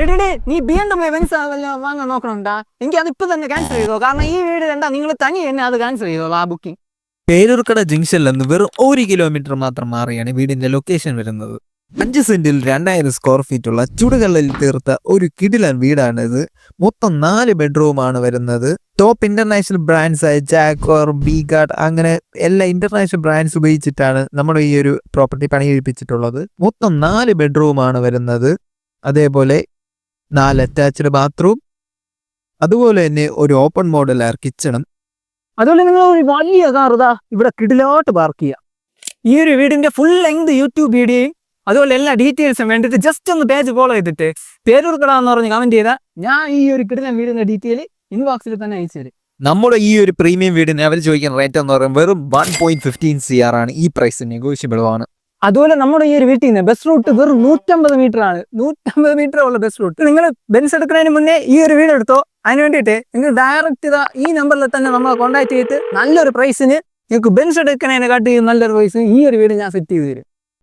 എടേ നീ BMW Benz വാങ്ങാൻ നോക്കണുണ്ടാ? എനിക്ക് അതിപ്പോ തന്നെ ക്യാൻസൽ ചെയ്തോ. കാരണം ഈ വീട് എന്താ നിങ്ങൾ തനി തന്നെ അത് ക്യാൻസൽ ചെയ്തോ ആ ബുക്കിംഗ്. പേരൂർക്കട ജംഗ്ഷനിൽ നിന്ന് വെറും 1 കിലോമീറ്റർ മാത്രം മാറിയാണ് വീടിന്റെ ലൊക്കേഷൻ വരുന്നത്. 5 സെന്റിൽ 2000 സ്ക്വയർ ഫീറ്റ് ഉള്ള ചുടുകല്ലിൽ തീർത്ത ഒരു കിടിലൻ വീടാണിത്. മൊത്തം 4 ബെഡ്റൂമാണ് വരുന്നത്. ടോപ്പ് ഇന്റർനാഷണൽ ബ്രാൻഡ്സ് ആയ ജാക്വർ, ബി-ഗാർഡ് അങ്ങനെ എല്ലാ ഇന്റർനാഷണൽ ബ്രാൻഡ്സ് ഉപയോഗിച്ചിട്ടാണ് നമ്മുടെ ഈ ഒരു പ്രോപ്പർട്ടി പണികഴിപ്പിച്ചിട്ടുള്ളത്. മൊത്തം 4 ബെഡ്റൂമാണ് വരുന്നത്. അതേപോലെ 4 അറ്റാച്ച്ഡ് ബാത്റൂം, അതുപോലെ തന്നെ ഒരു ഓപ്പൺ മോഡൽ എയർ കിച്ചണും. അതുപോലെ നിങ്ങൾ ഒരു വലിയ കാർ ഇതാ ഇവിടെ കിടിലോട്ട് പാർക്ക് ചെയ്യാം. ഈ ഒരു വീടിന്റെ ഫുൾ ലെങ്ത് യൂട്യൂബ് വീഡിയോയും അതുപോലെ എല്ലാ ഡീറ്റെയിൽസും വേണ്ടിയിട്ട് ജസ്റ്റ് ഒന്ന് പേജ് ഫോളോ ചെയ്തിട്ട് പേരൂർക്കട എന്ന് പറഞ്ഞ് കമന്റ് ചെയ്താൽ ഞാൻ ഈ ഒരു കിടിലൻ വീടിന്റെ ഡീറ്റെയിൽ ഇൻബോക്സിൽ തന്നെ അയച്ചു തരും. നമ്മുടെ ഈ ഒരു പ്രീമിയം വീടിന് അവർ ചോദിക്കുന്ന റേറ്റ് എന്ന് പറയുമ്പോൾ വെറും 1.15 CR ആണ്. ഈ പ്രൈസ് നെഗോഷ്യബിൾ ആണ്. അതുപോലെ നമ്മുടെ ഈ ഒരു വീട്ടിൽ നിന്ന് ബസ് റൂട്ട് വെറും 150 മീറ്റർ ആണ്. 150 മീറ്റർ ഉള്ള ബസ് റൂട്ട്. നിങ്ങൾ ബെൻസ് എടുക്കുന്നതിന് മുന്നേ ഈ ഒരു വീട് എടുത്തോ. അതിന് വേണ്ടിയിട്ട് നിങ്ങൾ ഡയറക്റ്റ് ഇതാ ഈ നമ്പറിൽ തന്നെ നമ്മളെ കോൺടാക്ട് ചെയ്തിട്ട് നല്ലൊരു പ്രൈസിന് നിങ്ങൾക്ക് ബെൻസ് എടുക്കുന്നതിനെക്കാട്ടി നല്ലൊരു പ്രൈസിന് ഈ ഒരു വീട് ഞാൻ സെറ്റ് ചെയ്ത് തരും.